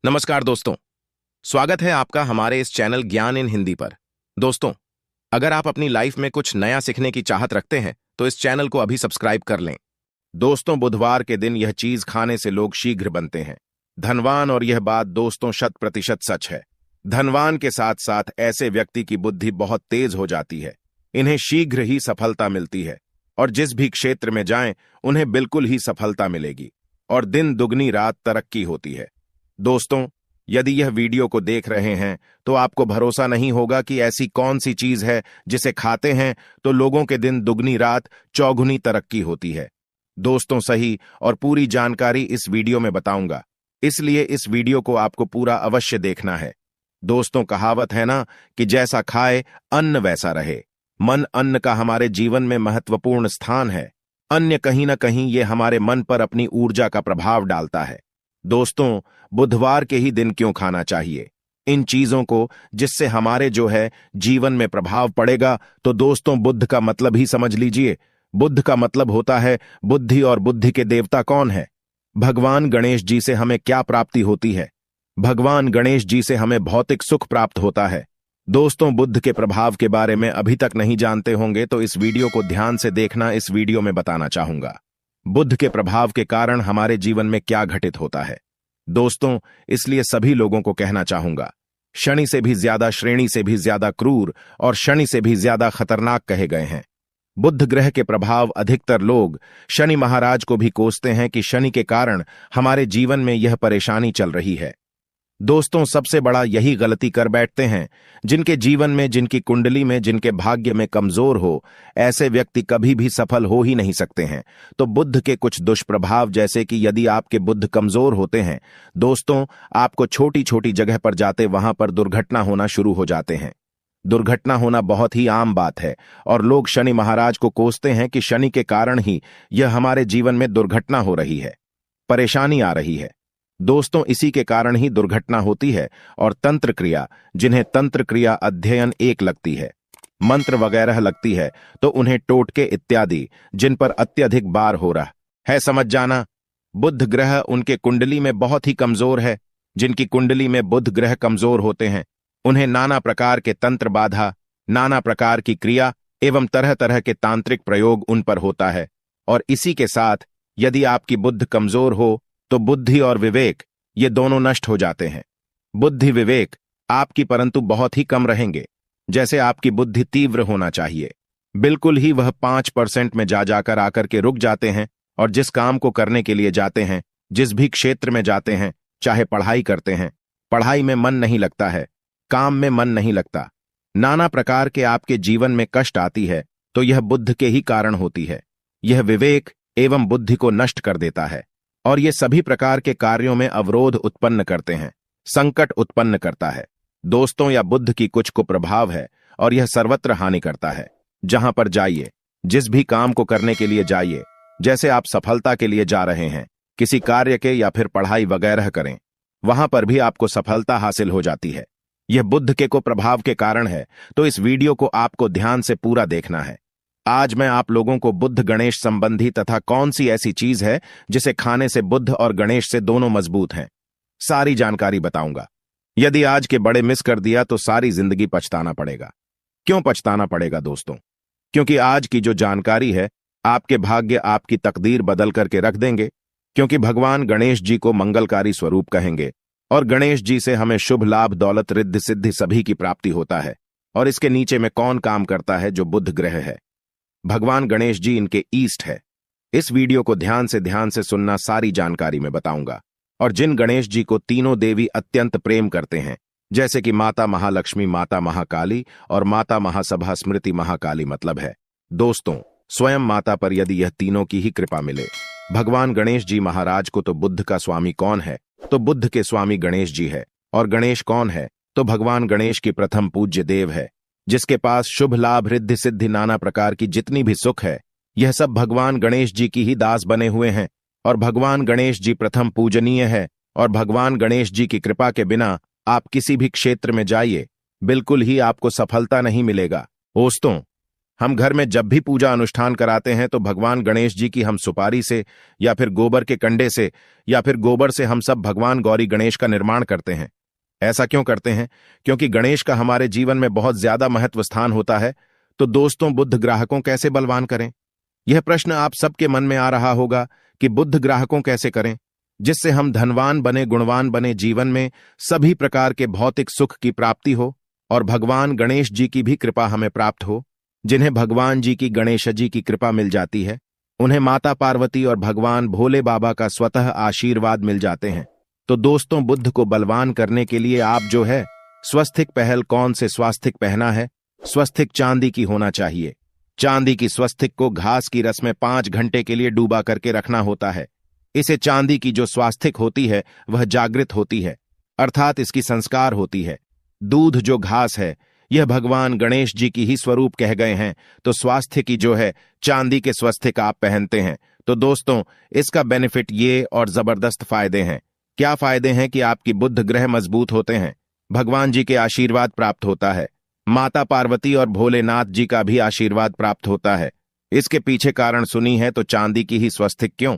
नमस्कार दोस्तों। स्वागत है आपका हमारे इस चैनल ज्ञान इन हिंदी पर। दोस्तों, अगर आप अपनी लाइफ में कुछ नया सीखने की चाहत रखते हैं तो इस चैनल को अभी सब्सक्राइब कर लें। दोस्तों, बुधवार के दिन यह चीज खाने से लोग शीघ्र बनते हैं धनवान, और यह बात दोस्तों 100% सच है। धनवान के साथ साथ ऐसे व्यक्ति की बुद्धि बहुत तेज हो जाती है। इन्हें शीघ्र ही सफलता मिलती है और जिस भी क्षेत्र में जाएं उन्हें बिल्कुल ही सफलता मिलेगी और दिन दुगनी रात तरक्की होती है। दोस्तों, यदि यह वीडियो को देख रहे हैं तो आपको भरोसा नहीं होगा कि ऐसी कौन सी चीज है जिसे खाते हैं तो लोगों के दिन दुगनी रात चौगुनी तरक्की होती है। दोस्तों, सही और पूरी जानकारी इस वीडियो में बताऊंगा, इसलिए इस वीडियो को आपको पूरा अवश्य देखना है। दोस्तों, कहावत है ना कि जैसा खाए अन्न वैसा रहे। मन अन्न का हमारे जीवन में महत्वपूर्ण स्थान है। अन्य कहीं ना कहीं ये हमारे मन पर अपनी ऊर्जा का प्रभाव डालता है। दोस्तों, बुधवार के ही दिन क्यों खाना चाहिए इन चीजों को जिससे हमारे जो है जीवन में प्रभाव पड़ेगा? तो दोस्तों, बुद्ध का मतलब ही समझ लीजिए। बुद्ध का मतलब होता है बुद्धि, और बुद्धि के देवता कौन है? भगवान गणेश जी से हमें क्या प्राप्ति होती है? भगवान गणेश जी से हमें भौतिक सुख प्राप्त होता है। दोस्तों, बुद्ध के प्रभाव के बारे में अभी तक नहीं जानते होंगे तो इस वीडियो को ध्यान से देखना। इस वीडियो में बताना चाहूंगा बुद्ध के प्रभाव के कारण हमारे जीवन में क्या घटित होता है। दोस्तों, इसलिए सभी लोगों को कहना चाहूंगा, शनि से भी ज्यादा, श्रेणी से भी ज्यादा क्रूर और शनि से भी ज्यादा खतरनाक कहे गए हैं। बुद्ध ग्रह के प्रभाव अधिकतर लोग शनि महाराज को भी कोसते हैं कि शनि के कारण हमारे जीवन में यह परेशानी चल रही है। दोस्तों, सबसे बड़ा यही गलती कर बैठते हैं जिनके जीवन में, जिनकी कुंडली में, जिनके भाग्य में कमजोर हो, ऐसे व्यक्ति कभी भी सफल हो ही नहीं सकते हैं। तो बुद्ध के कुछ दुष्प्रभाव, जैसे कि यदि आपके बुद्ध कमजोर होते हैं दोस्तों, आपको छोटी छोटी जगह पर जाते वहां पर दुर्घटना होना शुरू हो जाते हैं। दुर्घटना होना बहुत ही आम बात है और लोग शनि महाराज को कोसते हैं कि शनि के कारण ही यह हमारे जीवन में दुर्घटना हो रही है, परेशानी आ रही है। दोस्तों, इसी के कारण ही दुर्घटना होती है। और तंत्र क्रिया, जिन्हें तंत्र क्रिया अध्ययन एक लगती है, मंत्र वगैरह लगती है, तो उन्हें टोटके इत्यादि जिन पर अत्यधिक बार हो रहा है, समझ जाना। बुध ग्रह उनके कुंडली में बहुत ही कमजोर है। जिनकी कुंडली में बुध ग्रह कमजोर होते हैं उन्हें नाना प्रकार के तंत्र बाधा, नाना प्रकार की क्रिया एवं तरह तरह के तांत्रिक प्रयोग उन पर होता है। और इसी के साथ यदि आपकी बुद्ध कमजोर हो तो बुद्धि और विवेक ये दोनों नष्ट हो जाते हैं। बुद्धि विवेक आपकी परंतु बहुत ही कम रहेंगे। जैसे आपकी बुद्धि तीव्र होना चाहिए, बिल्कुल ही वह 5% में जा जाकर आकर के रुक जाते हैं। और जिस काम को करने के लिए जाते हैं, जिस भी क्षेत्र में जाते हैं, चाहे पढ़ाई करते हैं, पढ़ाई में मन नहीं लगता है, काम में मन नहीं लगता, नाना प्रकार के आपके जीवन में कष्ट आती है, तो यह बुद्ध के ही कारण होती है। यह विवेक एवं बुद्धि को नष्ट कर देता है और ये सभी प्रकार के कार्यों में अवरोध उत्पन्न करते हैं, संकट उत्पन्न करता है। दोस्तों, या बुद्ध की कुछ कुप्रभाव है और यह सर्वत्र हानि करता है। जहां पर जाइए, जिस भी काम को करने के लिए जाइए, जैसे आप सफलता के लिए जा रहे हैं, किसी कार्य के या फिर पढ़ाई वगैरह करें, वहां पर भी आपको सफलता हासिल हो जाती है। यह बुद्ध के कुप्रभाव के कारण है। तो इस वीडियो को आपको ध्यान से पूरा देखना है। आज मैं आप लोगों को बुद्ध गणेश संबंधी तथा कौन सी ऐसी चीज है जिसे खाने से बुद्ध और गणेश से दोनों मजबूत हैं, सारी जानकारी बताऊंगा। यदि आज के बड़े मिस कर दिया तो सारी जिंदगी पछताना पड़ेगा। क्यों पछताना पड़ेगा दोस्तों? क्योंकि आज की जो जानकारी है आपके भाग्य, आपकी तकदीर बदल करके रख देंगे। क्योंकि भगवान गणेश जी को मंगलकारी स्वरूप कहेंगे और गणेश जी से हमें शुभ लाभ, दौलत, रिद्धि सिद्धि सभी की प्राप्ति होता है। और इसके नीचे में कौन काम करता है? जो बुध ग्रह है। भगवान गणेश जी इनके ईस्ट है। इस वीडियो को ध्यान से सुनना, सारी जानकारी में बताऊंगा। और जिन गणेश जी को तीनों देवी अत्यंत प्रेम करते हैं, जैसे कि माता महालक्ष्मी, माता महाकाली और माता महासभा स्मृति महाकाली, मतलब है दोस्तों स्वयं माता पर यदि यह तीनों की ही कृपा मिले। भगवान गणेश जी महाराज को तो बुद्ध का स्वामी कौन है? तो बुद्ध के स्वामी गणेश जी है। और गणेश कौन है? तो भगवान गणेश की प्रथम पूज्य देव है, जिसके पास शुभ लाभ, रिद्धि सिद्धि, नाना प्रकार की जितनी भी सुख है, यह सब भगवान गणेश जी की ही दास बने हुए हैं। और भगवान गणेश जी प्रथम पूजनीय है। और भगवान गणेश जी की कृपा के बिना आप किसी भी क्षेत्र में जाइए, बिल्कुल ही आपको सफलता नहीं मिलेगा। दोस्तों, हम घर में जब भी पूजा अनुष्ठान कराते हैं तो भगवान गणेश जी की हम सुपारी से या फिर गोबर के कंडे से या फिर गोबर से हम सब भगवान गौरी गणेश का निर्माण करते हैं। ऐसा क्यों करते हैं? क्योंकि गणेश का हमारे जीवन में बहुत ज्यादा महत्व स्थान होता है। तो दोस्तों, बुद्ध ग्राहकों कैसे बलवान करें? यह प्रश्न आप सबके मन में आ रहा होगा कि बुद्ध ग्राहकों कैसे करें जिससे हम धनवान बने, गुणवान बने, जीवन में सभी प्रकार के भौतिक सुख की प्राप्ति हो और भगवान गणेश जी की भी कृपा हमें प्राप्त हो। जिन्हें भगवान जी की, गणेश जी की कृपा मिल जाती है, उन्हें माता पार्वती और भगवान भोले बाबा का स्वतः आशीर्वाद मिल जाते हैं। तो दोस्तों, बुद्ध को बलवान करने के लिए आप जो है स्वस्तिक पहल कौन से स्वास्तिक पहना है? स्वस्तिक चांदी की होना चाहिए। चांदी की स्वस्तिक को घास की रस में 5 घंटे के लिए डूबा करके रखना होता है। इसे चांदी की जो स्वास्तिक होती है वह जागृत होती है, अर्थात इसकी संस्कार होती है। दूध जो घास है यह भगवान गणेश जी की ही स्वरूप कह गए हैं। तो स्वास्थ्य की जो है चांदी के स्वस्तिक आप पहनते हैं। तो दोस्तों, इसका बेनिफिट ये और जबरदस्त फायदे हैं। क्या फायदे हैं कि आपकी बुद्ध ग्रह मजबूत होते हैं, भगवान जी के आशीर्वाद प्राप्त होता है, माता पार्वती और भोलेनाथ जी का भी आशीर्वाद प्राप्त होता है। इसके पीछे कारण सुनी है तो चांदी की ही स्वस्तिक क्यों?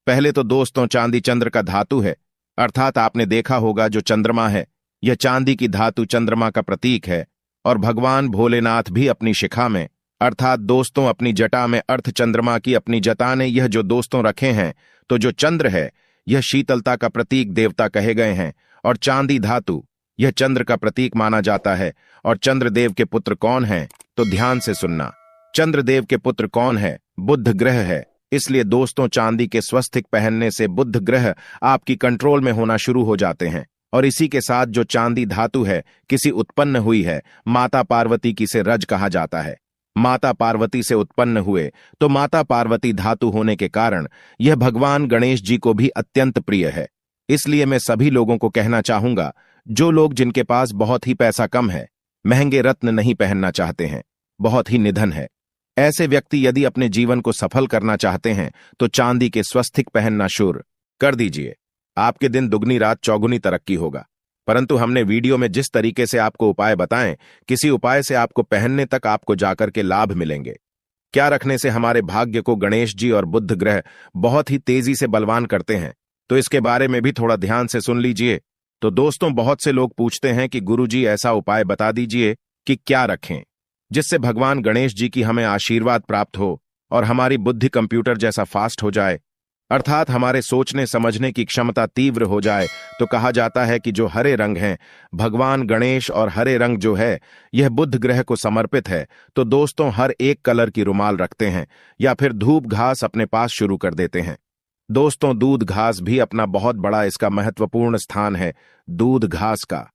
पहले तो दोस्तों, चांदी चंद्र का धातु है, अर्थात आपने देखा होगा जो चंद्रमा है यह चांदी की धातु चंद्रमा का प्रतीक है। और भगवान भोलेनाथ भी अपनी शिखा में, अर्थात दोस्तों अपनी जटा में अर्थ चंद्रमा की अपनी जटा ने यह जो दोस्तों रखे हैं, तो जो चंद्र है यह शीतलता का प्रतीक देवता कहे गए हैं और चांदी धातु यह चंद्र का प्रतीक माना जाता है। और चंद्रदेव के पुत्र कौन हैं? तो ध्यान से सुनना, चंद्रदेव के पुत्र कौन है? बुद्ध ग्रह है। इसलिए दोस्तों, चांदी के स्वस्तिक पहनने से बुद्ध ग्रह आपकी कंट्रोल में होना शुरू हो जाते हैं। और इसी के साथ जो चांदी धातु है किसी उत्पन्न हुई है, माता पार्वती की से रज कहा जाता है। माता पार्वती से उत्पन्न हुए तो माता पार्वती धातु होने के कारण यह भगवान गणेश जी को भी अत्यंत प्रिय है। इसलिए मैं सभी लोगों को कहना चाहूंगा, जो लोग जिनके पास बहुत ही पैसा कम है, महंगे रत्न नहीं पहनना चाहते हैं, बहुत ही निधन है, ऐसे व्यक्ति यदि अपने जीवन को सफल करना चाहते हैं तो चांदी के स्वस्तिक पहनना शुरू कर दीजिए। आपके दिन दुगनी रात चौगुनी तरक्की होगा। परंतु हमने वीडियो में जिस तरीके से आपको उपाय बताएं, किसी उपाय से आपको पहनने तक आपको जाकर के लाभ मिलेंगे। क्या रखने से हमारे भाग्य को गणेश जी और बुद्ध ग्रह बहुत ही तेजी से बलवान करते हैं, तो इसके बारे में भी थोड़ा ध्यान से सुन लीजिए। तो दोस्तों, बहुत से लोग पूछते हैं कि गुरुजी ऐसा उपाय बता दीजिए कि क्या रखें जिससे भगवान गणेश जी की हमें आशीर्वाद प्राप्त हो और हमारी बुद्धि कंप्यूटर जैसा फास्ट हो जाए, अर्थात हमारे सोचने समझने की क्षमता तीव्र हो जाए। तो कहा जाता है कि जो हरे रंग हैं, भगवान गणेश और हरे रंग जो है यह बुद्ध ग्रह को समर्पित है। तो दोस्तों, हर एक कलर की रुमाल रखते हैं या फिर धूप घास अपने पास शुरू कर देते हैं। दोस्तों, दूध घास भी अपना बहुत बड़ा इसका महत्वपूर्ण स्थान है। दूध घास का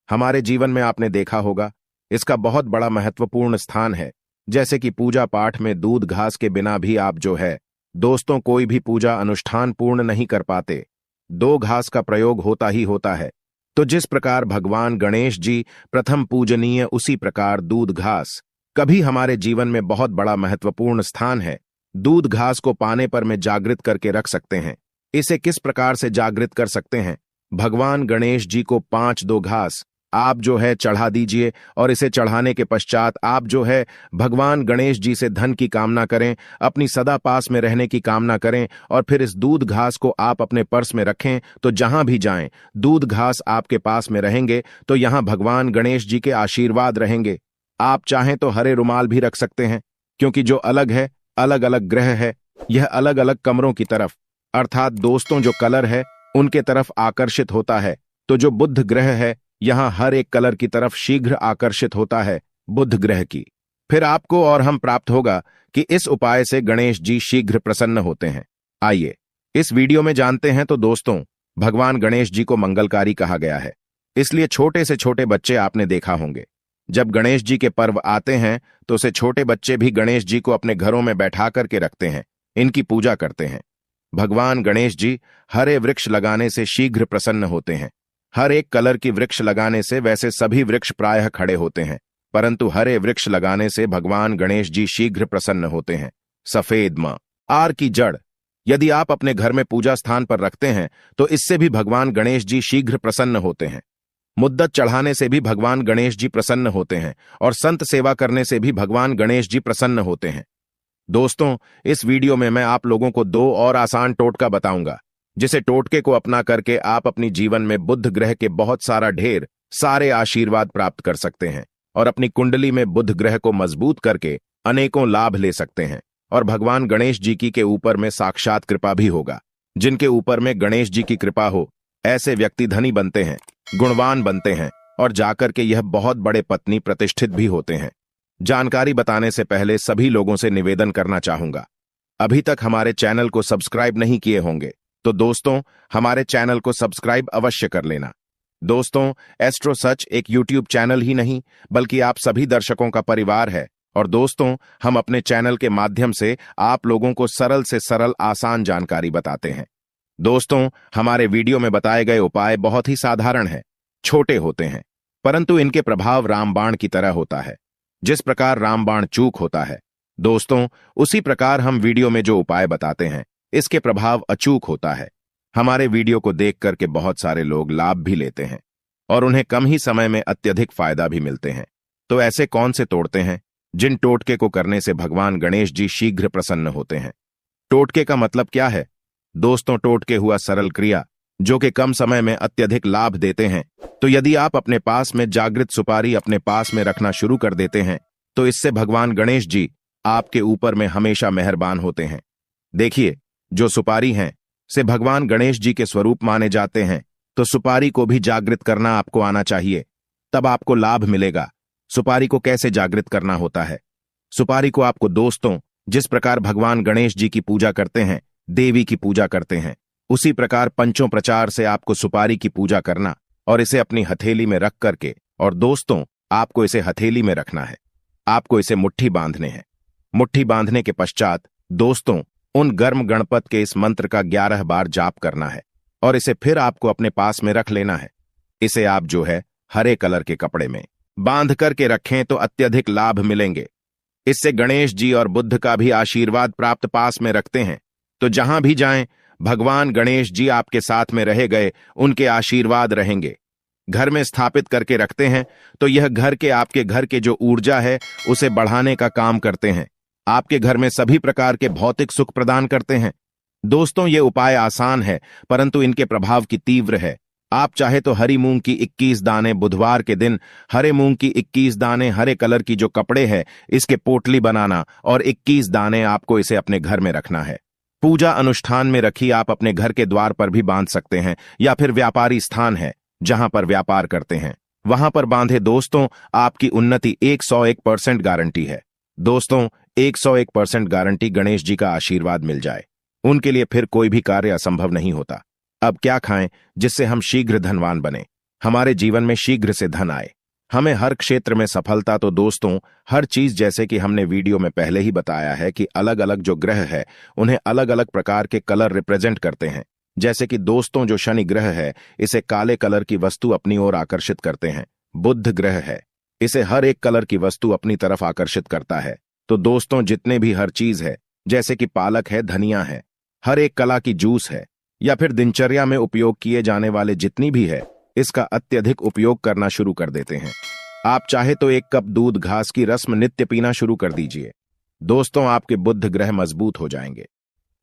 हमारे जीवन में आपने देखा होगा, इसका बहुत बड़ा महत्वपूर्ण स्थान है। जैसे कि पूजा पाठ में दूध घास के बिना भी आप जो है दोस्तों कोई भी पूजा अनुष्ठान पूर्ण नहीं कर पाते। 2 घास का प्रयोग होता ही होता है। तो जिस प्रकार भगवान गणेश जी प्रथम पूजनीय, उसी प्रकार दूध घास कभी हमारे जीवन में बहुत बड़ा महत्वपूर्ण स्थान है। दूध घास को पाने पर में जागृत करके रख सकते हैं। इसे किस प्रकार से जागृत कर सकते हैं? भगवान गणेश जी को 5 घास आप जो है चढ़ा दीजिए और इसे चढ़ाने के पश्चात आप जो है भगवान गणेश जी से धन की कामना करें, अपनी सदा पास में रहने की कामना करें और फिर इस दूध घास को आप अपने पर्स में रखें। तो जहां भी जाएं, दूध घास आपके पास में रहेंगे तो यहां भगवान गणेश जी के आशीर्वाद रहेंगे। आप चाहें तो हरे रुमाल भी रख सकते हैं, क्योंकि जो अलग है, अलग अलग ग्रह है, यह अलग अलग कमरों की तरफ, अर्थात दोस्तों जो कलर है उनके तरफ आकर्षित होता है। तो जो बुद्ध ग्रह है यहां हर एक कलर की तरफ शीघ्र आकर्षित होता है बुद्ध ग्रह की। फिर आपको और हम प्राप्त होगा कि इस उपाय से गणेश जी शीघ्र प्रसन्न होते हैं। आइए इस वीडियो में जानते हैं। तो दोस्तों, भगवान गणेश जी को मंगलकारी कहा गया है, इसलिए छोटे से छोटे बच्चे आपने देखा होंगे, जब गणेश जी के पर्व आते हैं तो उसे छोटे बच्चे भी गणेश जी को अपने घरों में बैठा करके रखते हैं, इनकी पूजा करते हैं। भगवान गणेश जी हरे वृक्ष लगाने से शीघ्र प्रसन्न होते हैं। हर एक कलर की वृक्ष लगाने से वैसे सभी वृक्ष प्रायः खड़े होते हैं, परंतु हरे वृक्ष लगाने से भगवान गणेश जी शीघ्र प्रसन्न होते हैं। सफेद म आर की जड़ यदि आप अपने घर में पूजा स्थान पर रखते हैं तो इससे भी भगवान गणेश जी शीघ्र प्रसन्न होते हैं। मुद्दत चढ़ाने से भी भगवान गणेश जी प्रसन्न होते हैं और संत सेवा करने से भी भगवान गणेश जी प्रसन्न होते हैं। दोस्तों, इस वीडियो में मैं आप लोगों को 2 और आसान टोटका बताऊंगा, जिसे टोटके को अपना करके आप अपनी जीवन में बुध ग्रह के बहुत ढेर सारे आशीर्वाद प्राप्त कर सकते हैं और अपनी कुंडली में बुध ग्रह को मजबूत करके अनेकों लाभ ले सकते हैं और भगवान गणेश जी की के ऊपर में साक्षात कृपा भी होगा। जिनके ऊपर में गणेश जी की कृपा हो, ऐसे व्यक्ति धनी बनते हैं, गुणवान बनते हैं और जाकर के यह बहुत बड़े पत्नी प्रतिष्ठित भी होते हैं। जानकारी बताने से पहले सभी लोगों से निवेदन करना चाहूंगा, अभी तक हमारे चैनल को सब्सक्राइब नहीं किए होंगे तो दोस्तों हमारे चैनल को सब्सक्राइब अवश्य कर लेना। दोस्तों, एस्ट्रो सच एक यूट्यूब चैनल ही नहीं बल्कि आप सभी दर्शकों का परिवार है और दोस्तों हम अपने चैनल के माध्यम से आप लोगों को सरल से सरल आसान जानकारी बताते हैं। दोस्तों, हमारे वीडियो में बताए गए उपाय बहुत ही साधारण हैं, छोटे होते हैं, परंतु इनके प्रभाव रामबाण की तरह होता है। जिस प्रकार रामबाण चूक होता है दोस्तों, उसी प्रकार हम वीडियो में जो उपाय बताते हैं इसके प्रभाव अचूक होता है। हमारे वीडियो को देख करके बहुत सारे लोग लाभ भी लेते हैं और उन्हें कम ही समय में अत्यधिक फायदा भी मिलते हैं। तो ऐसे कौन से तोड़ते हैं जिन टोटके को करने से भगवान गणेश जी शीघ्र प्रसन्न होते हैं? टोटके का मतलब क्या है दोस्तों? टोटके हुआ सरल क्रिया जो कि कम समय में अत्यधिक लाभ देते हैं। तो यदि आप अपने पास में जागृत सुपारी अपने पास में रखना शुरू कर देते हैं तो इससे भगवान गणेश जी आपके ऊपर में हमेशा मेहरबान होते हैं। देखिए, जो सुपारी हैं से भगवान गणेश जी के स्वरूप माने जाते हैं, तो सुपारी को भी जागृत करना आपको आना चाहिए, तब आपको लाभ मिलेगा। सुपारी को कैसे जागृत करना होता है? सुपारी को आपको दोस्तों जिस प्रकार भगवान गणेश जी की पूजा करते हैं, देवी की पूजा करते हैं, उसी प्रकार पंचों प्रचार से आपको सुपारी की पूजा करना और इसे अपनी हथेली में रख करके, और दोस्तों आपको इसे हथेली में रखना है, आपको इसे मुट्ठी बांधने हैं। मुट्ठी बांधने के पश्चात दोस्तों उन गर्म गणपत के इस मंत्र का 11 बार जाप करना है और इसे फिर आपको अपने पास में रख लेना है। इसे आप जो है हरे कलर के कपड़े में बांध करके रखें तो अत्यधिक लाभ मिलेंगे। इससे गणेश जी और बुद्ध का भी आशीर्वाद प्राप्त पास में रखते हैं, तो जहां भी जाएं भगवान गणेश जी आपके साथ में रहे गए उनके आशीर्वाद रहेंगे। घर में स्थापित करके रखते हैं तो यह घर के आपके घर के जो ऊर्जा है उसे बढ़ाने का काम करते हैं, आपके घर में सभी प्रकार के भौतिक सुख प्रदान करते हैं। दोस्तों, ये उपाय आसान है परंतु इनके प्रभाव की तीव्र है। आप चाहे तो हरी मूंग की 21 दाने बुधवार के दिन हरे मूंग की 21 दाने हरे कलर की जो कपड़े है इसके पोटली बनाना और 21 दाने आपको इसे अपने घर में रखना है। पूजा अनुष्ठान में रखी आप अपने घर के द्वार पर भी बांध सकते हैं या फिर व्यापारी स्थान है जहां पर व्यापार करते हैं वहां पर बांधे। दोस्तों, आपकी उन्नति 101% गारंटी है। दोस्तों, 101% गारंटी गणेश जी का आशीर्वाद मिल जाए, उनके लिए फिर कोई भी कार्य असंभव नहीं होता। अब क्या खाएं जिससे हम शीघ्र धनवान बने, हमारे जीवन में शीघ्र से धन आए, हमें हर क्षेत्र में सफलता? तो दोस्तों हर चीज जैसे कि हमने वीडियो में पहले ही बताया है कि अलग अलग जो ग्रह है उन्हें अलग अलग प्रकार के कलर रिप्रेजेंट करते हैं। जैसे कि दोस्तों जो शनि ग्रह है इसे काले कलर की वस्तु अपनी ओर आकर्षित करते हैं। बुध ग्रह है, इसे हर एक कलर की वस्तु अपनी तरफ आकर्षित करता है। तो दोस्तों जितने भी हर चीज है, जैसे कि पालक है, धनिया है, हर एक कला की जूस है या फिर दिनचर्या में उपयोग किए जाने वाले जितनी भी है, इसका अत्यधिक उपयोग करना शुरू कर देते हैं। आप चाहे तो 1 कप दूध घास की रस्म नित्य पीना शुरू कर दीजिए। दोस्तों, आपके बुध ग्रह मजबूत हो जाएंगे,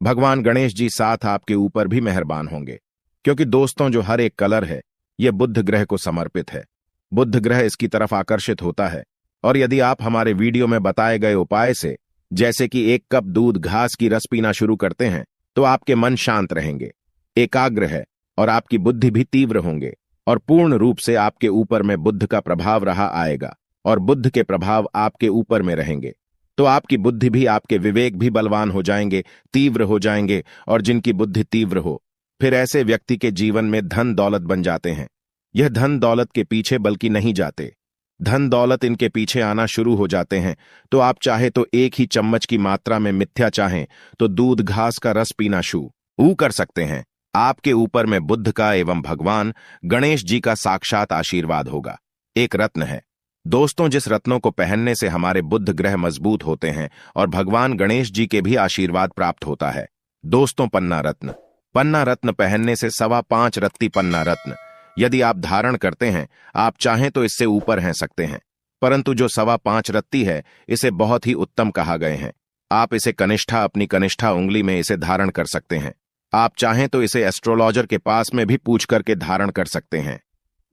भगवान गणेश जी साथ आपके ऊपर भी मेहरबान होंगे, क्योंकि दोस्तों जो हर एक कलर है यह बुध ग्रह को समर्पित है। बुध ग्रह इसकी तरफ आकर्षित होता है और यदि आप हमारे वीडियो में बताए गए उपाय से जैसे कि 1 कप दूध घास की रस पीना शुरू करते हैं तो आपके मन शांत रहेंगे, एकाग्र है और आपकी बुद्धि भी तीव्र होंगे और पूर्ण रूप से आपके ऊपर में बुद्ध का प्रभाव रहा आएगा और बुद्ध के प्रभाव आपके ऊपर में रहेंगे। तो आपकी बुद्धि भी, आपके विवेक भी बलवान हो जाएंगे, तीव्र हो जाएंगे और जिनकी बुद्धि तीव्र हो फिर ऐसे व्यक्ति के जीवन में धन दौलत बन जाते हैं। यह धन दौलत के पीछे बल्कि नहीं जाते, धन दौलत इनके पीछे आना शुरू हो जाते हैं। तो आप चाहे तो 1 ही चम्मच की मात्रा में मिथ्या चाहें तो दूध घास का रस पीना शुरू कर सकते हैं। आपके ऊपर में बुद्ध का एवं भगवान गणेश जी का साक्षात आशीर्वाद होगा। एक रत्न है दोस्तों, जिस रत्नों को पहनने से हमारे बुध ग्रह मजबूत होते हैं और भगवान गणेश जी के भी आशीर्वाद प्राप्त होता है। दोस्तों, पन्ना रत्न। पन्ना रत्न पहनने से 5.25 रत्ती पन्ना रत्न यदि आप धारण करते हैं, आप चाहें तो इससे ऊपर हैं सकते हैं, परंतु जो 5.25 रत्ती है, इसे बहुत ही उत्तम कहा गए हैं। आप इसे कनिष्ठा, अपनी कनिष्ठा उंगली में इसे धारण कर सकते हैं। आप चाहें तो इसे एस्ट्रोलॉजर के पास में भी पूछ करके धारण कर सकते हैं।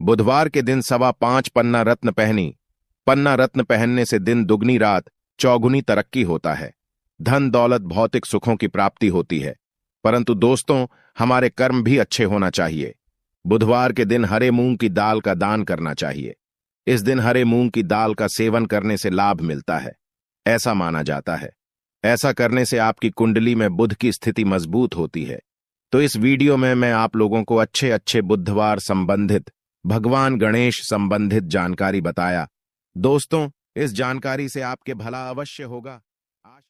बुधवार के दिन 5.25 पन्ना रत्न पहनी। पन्ना रत्न पहनने से दिन दुगनी रात चौगुनी तरक्की होता है। धन दौलत भौतिक सुखों की प्राप्ति होती है। परंतु दोस्तों, हमारे कर्म भी अच्छे होना चाहिए। बुधवार के दिन हरे मूंग की दाल का दान करना चाहिए। इस दिन हरे मूंग की दाल का सेवन करने से लाभ मिलता है, ऐसा माना जाता है। ऐसा करने से आपकी कुंडली में बुध की स्थिति मजबूत होती है। तो इस वीडियो में मैं आप लोगों को अच्छे अच्छे बुधवार संबंधित, भगवान गणेश संबंधित जानकारी बताया। दोस्तों, इस जानकारी से आपके भला अवश्य होगा।